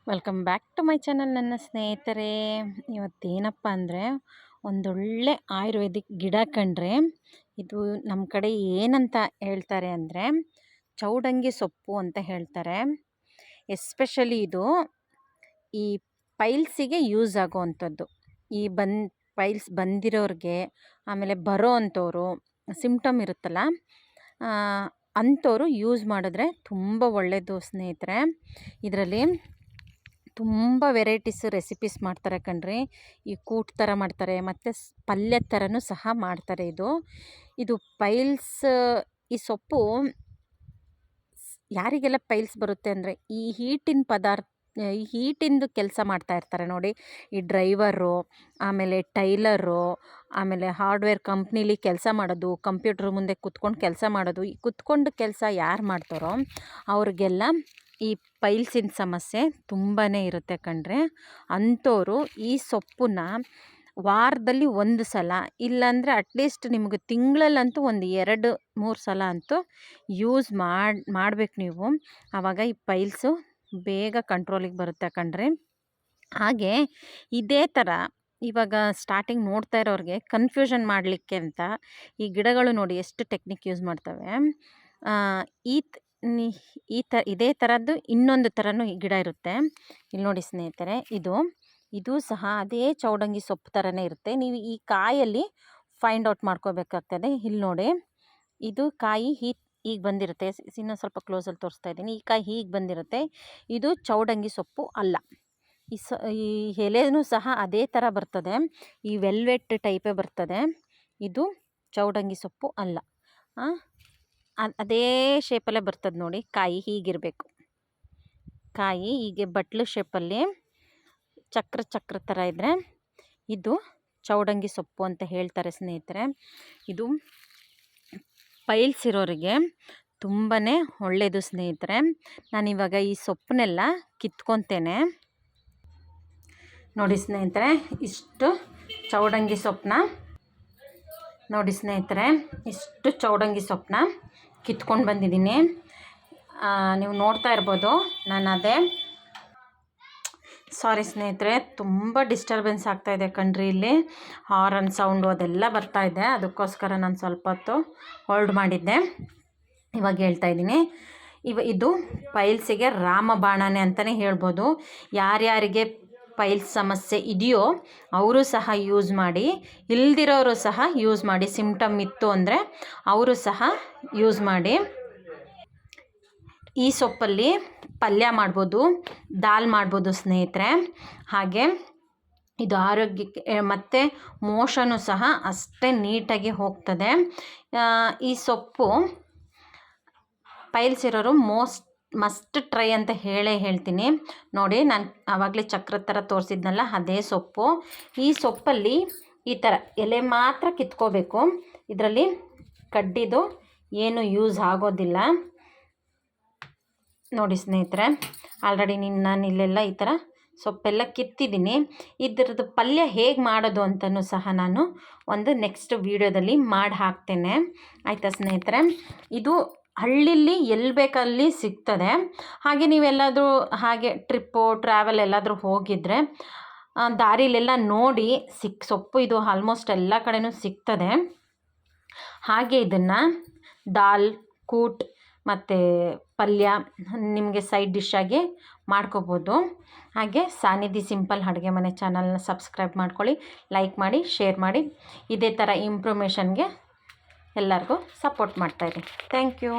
Welcome back to my channel ನನ್ನ ಸ್ನೇಹಿತರೆ. ಇವತ್ತೇನಪ್ಪ ಅಂದರೆ ಒಂದೊಳ್ಳೆ ಆಯುರ್ವೇದಿಕ್ ಗಿಡ ಕಂಡ್ರೆ ಇದು ನಮ್ಮ ಕಡೆ ಏನಂತ ಹೇಳ್ತಾರೆ ಅಂದರೆ ಚೌಡಂಗಿ ಸೊಪ್ಪು ಅಂತ ಹೇಳ್ತಾರೆ. ಎಸ್ಪೆಷಲಿ ಇದು ಈ ಪೈಲ್ಸಿಗೆ ಯೂಸ್ ಆಗೋವಂಥದ್ದು. ಈ ಪೈಲ್ಸ್ ಬಂದಿರೋರಿಗೆ, ಆಮೇಲೆ ಬರೋ ಅಂಥವ್ರು, ಸಿಮ್ಟಮ್ ಇರುತ್ತಲ್ಲ ಅಂಥವ್ರು ಯೂಸ್ ಮಾಡಿದ್ರೆ ತುಂಬ ಒಳ್ಳೆಯದು ಸ್ನೇಹಿತರೆ. ಇದರಲ್ಲಿ ತುಂಬ ವೆರೈಟೀಸ್ ರೆಸಿಪೀಸ್ ಮಾಡ್ತಾರೆ ಕಣ್ರಿ. ಈ ಕೂಟ್ ಥರ ಮಾಡ್ತಾರೆ, ಮತ್ತು ಪಲ್ಯ ಥರನೂ ಸಹ ಮಾಡ್ತಾರೆ. ಇದು ಪೈಲ್ಸ್, ಈ ಸೊಪ್ಪು ಯಾರಿಗೆಲ್ಲ ಪೈಲ್ಸ್ ಬರುತ್ತೆ ಅಂದರೆ ಈ ಹೀಟಿಂದು ಕೆಲಸ ಮಾಡ್ತಾ ಇರ್ತಾರೆ ನೋಡಿ, ಈ ಡ್ರೈವರು, ಆಮೇಲೆ ಟೈಲರು, ಆಮೇಲೆ ಹಾರ್ಡ್ವೇರ್ ಕಂಪ್ನೀಲಿ ಕೆಲಸ ಮಾಡೋದು, ಕಂಪ್ಯೂಟ್ರ್ ಮುಂದೆ ಕುತ್ಕೊಂಡು ಕೆಲಸ ಮಾಡೋದು, ಈ ಕುತ್ಕೊಂಡು ಕೆಲಸ ಯಾರು ಮಾಡ್ತಾರೋ ಅವ್ರಿಗೆಲ್ಲ ಈ ಪೈಲ್ಸಿನ ಸಮಸ್ಯೆ ತುಂಬಾ ಇರುತ್ತೆ ಕಣ್ರೆ. ಅಂಥವ್ರು ಈ ಸೊಪ್ಪನ್ನ ವಾರದಲ್ಲಿ 1 ಸಲ, ಇಲ್ಲಾಂದರೆ ಅಟ್ಲೀಸ್ಟ್ ನಿಮಗೆ ತಿಂಗಳಲ್ಲಂತೂ ಒಂದು 2-3 ಸಲ ಅಂತೂ ಯೂಸ್ ಮಾಡಬೇಕು ನೀವು. ಆವಾಗ ಈ ಪೈಲ್ಸು ಬೇಗ ಕಂಟ್ರೋಲಿಗೆ ಬರುತ್ತೆ ಕಣ್ರಿ. ಹಾಗೆ ಇದೇ ಥರ ಇವಾಗ ಸ್ಟಾರ್ಟಿಂಗ್ ನೋಡ್ತಾ ಇರೋರಿಗೆ ಕನ್ಫ್ಯೂಷನ್ ಮಾಡಲಿಕ್ಕೆ ಅಂತ ಈ ಗಿಡಗಳು ನೋಡಿ ಎಷ್ಟು ಟೆಕ್ನಿಕ್ ಯೂಸ್ ಮಾಡ್ತವೆ. ಇದೇ ಥರದ್ದು ಇನ್ನೊಂದು ಥರನೂ ಗಿಡ ಇರುತ್ತೆ. ಇಲ್ಲಿ ನೋಡಿ ಸ್ನೇಹಿತರೆ, ಇದು ಸಹ ಅದೇ ಚೌಡಂಗಿ ಸೊಪ್ಪು ಥರನೇ ಇರುತ್ತೆ. ನೀವು ಈ ಕಾಯಲ್ಲಿ ಫೈಂಡ್ ಔಟ್ ಮಾಡ್ಕೋಬೇಕಾಗ್ತದೆ. ಇಲ್ಲಿ ನೋಡಿ, ಇದು ಕಾಯಿ ಹೀಗೆ ಬಂದಿರುತ್ತೆ. ಇನ್ನೊಂದು ಸ್ವಲ್ಪ ಕ್ಲೋಸಲ್ಲಿ ತೋರಿಸ್ತಾ ಇದ್ದೀನಿ. ಈ ಕಾಯಿ ಹೀಗೆ ಬಂದಿರುತ್ತೆ. ಇದು ಚೌಡಂಗಿ ಸೊಪ್ಪು ಅಲ್ಲ. ಈ ಎಲೆನೂ ಸಹ ಅದೇ ಥರ ಬರ್ತದೆ, ಈ ವೆಲ್ವೆಟ್ ಟೈಪೇ ಬರ್ತದೆ. ಇದು ಚೌಡಂಗಿ ಸೊಪ್ಪು ಅಲ್ಲ. ಅದೇ ಶೇಪಲ್ಲೇ ಬರ್ತದೆ ನೋಡಿ. ಕಾಯಿ ಹೀಗಿರಬೇಕು. ಕಾಯಿ ಹೀಗೆ ಬಟ್ಲು ಶೇಪಲ್ಲಿ ಚಕ್ರ ಥರ ಇದ್ದರೆ ಇದು ಚೌಡಂಗಿ ಸೊಪ್ಪು ಅಂತ ಹೇಳ್ತಾರೆ ಸ್ನೇಹಿತರೆ. ಇದು ಪೈಲ್ಸ್ ಇರೋರಿಗೆ ತುಂಬಾ ಒಳ್ಳೆಯದು ಸ್ನೇಹಿತರೆ. ನಾನಿವಾಗ ಈ ಸೊಪ್ಪನ್ನೆಲ್ಲ ಕಿತ್ಕೊತೇನೆ. ನೋಡಿ ಸ್ನೇಹಿತರೆ, ಇಷ್ಟು ಚೌಡಂಗಿ ಸೊಪ್ಪನ್ನ ನೋಡಿ ಸ್ನೇಹಿತರೆ, ಇಷ್ಟು ಚೌಡಂಗಿ ಸೊಪ್ಪನ್ನ ಕಿತ್ಕೊಂಡು ಬಂದಿದ್ದೀನಿ. ನೀವು ನೋಡ್ತಾ ಇರ್ಬೋದು. ಸಾರಿ ಸ್ನೇಹಿತರೆ, ತುಂಬ ಡಿಸ್ಟರ್ಬೆನ್ಸ್ ಆಗ್ತಾಯಿದೆ ಕಣ್ರಿ. ಇಲ್ಲಿ ಹಾರನ್ ಸೌಂಡು ಅದೆಲ್ಲ ಬರ್ತಾಯಿದೆ. ಅದಕ್ಕೋಸ್ಕರ ನಾನು ಸ್ವಲ್ಪ ಹೊತ್ತು ಹೋಲ್ಡ್ ಮಾಡಿದ್ದೆ. ಇವಾಗ ಹೇಳ್ತಾ ಇದ್ದೀನಿ. ಇದು ಪೈಲ್ಸಿಗೆ ರಾಮಬಾಣನೆ ಅಂತಲೇ ಹೇಳ್ಬೋದು. ಯಾರ್ಯಾರಿಗೆ ಪೈಲ್ಸ್ ಸಮಸ್ಯೆ ಇದೆಯೋ ಅವರು ಸಹ ಯೂಸ್ ಮಾಡಿ, ಇಲ್ದಿರೋರು ಸಹ ಯೂಸ್ ಮಾಡಿ. ಸಿಮ್ಟಮ್ ಇತ್ತು ಅಂದರೆ ಅವರು ಸಹ ಯೂಸ್ ಮಾಡಿ. ಈ ಸೊಪ್ಪಲ್ಲಿ ಪಲ್ಯ ಮಾಡ್ಬೋದು, ದಾಲ್ ಮಾಡ್ಬೋದು ಸ್ನೇಹಿತರೆ. ಹಾಗೆ ಇದು ಆರೋಗ್ಯಕ್ಕೆ ಮತ್ತು ಮೋಷನು ಸಹ ಅಷ್ಟೇ ನೀಟಾಗಿ ಹೋಗ್ತದೆ. ಈ ಸೊಪ್ಪು ಪೈಲ್ಸ್ ಇರೋರು ಮಸ್ಟ್ ಟ್ರೈ ಅಂತ ಹೇಳ್ತೀನಿ. ನೋಡಿ, ನಾನು ಆವಾಗಲೇ ಚಕ್ರದ ಥರ ತೋರಿಸಿದ್ನಲ್ಲ, ಅದೇ ಸೊಪ್ಪು. ಈ ಸೊಪ್ಪಲ್ಲಿ ಈ ಥರ ಎಲೆ ಮಾತ್ರ ಕಿತ್ಕೋಬೇಕು. ಇದರಲ್ಲಿ ಕಡ್ಡಿದು ಏನು ಯೂಸ್ ಆಗೋದಿಲ್ಲ. ನೋಡಿ ಸ್ನೇಹಿತರೆ, ಆಲ್ರೆಡಿ ನಾನು ಇಲ್ಲೆಲ್ಲ ಈ ಥರ ಸೊಪ್ಪೆಲ್ಲ ಕಿತ್ತಿದ್ದೀನಿ. ಇದರದ್ದು ಪಲ್ಯ ಹೇಗೆ ಮಾಡೋದು ಅಂತಲೂ ಸಹ ನಾನು ಒಂದು ನೆಕ್ಸ್ಟ್ ವೀಡಿಯೋದಲ್ಲಿ ಮಾಡಿ ಹಾಕ್ತೇನೆ. ಆಯಿತಾ ಸ್ನೇಹಿತರೆ? ಇದು ಹಳ್ಳಿಲಿ ಎಲ್ಲಿ ಬೇಕಲ್ಲಿ ಸಿಗ್ತದೆ. ಹಾಗೆ ನೀವೆಲ್ಲಾದರೂ ಹಾಗೆ ಟ್ರಾವೆಲ್ ಎಲ್ಲಾದರೂ ಹೋಗಿದ್ದರೆ ದಾರಿಲೆಲ್ಲ ನೋಡಿ ಸೊಪ್ಪು ಇದು ಆಲ್ಮೋಸ್ಟ್ ಎಲ್ಲ ಕಡೆನೂ ಸಿಗ್ತದೆ. ಹಾಗೆ ಇದನ್ನು ದಾಲ್, ಕೂಟ್ ಮತ್ತು ಪಲ್ಯ ನಿಮಗೆ ಸೈಡ್ ಡಿಶ್ಶಾಗಿ ಮಾಡ್ಕೋಬೋದು. ಹಾಗೆ ಸಾನಿಧಿ ಸಿಂಪಲ್ ಅಡುಗೆ ಮನೆ ಚಾನಲ್ನ ಸಬ್ಸ್ಕ್ರೈಬ್ ಮಾಡ್ಕೊಳ್ಳಿ, ಲೈಕ್ ಮಾಡಿ, ಶೇರ್ ಮಾಡಿ. ಇದೇ ಥರ ಇಂಪ್ರೂವ್ಮೇಷನ್ಗೆ ಎಲ್ಲರಿಗೂ ಸಪೋರ್ಟ್ ಮಾಡ್ತಾಯಿರಿ. Thank you.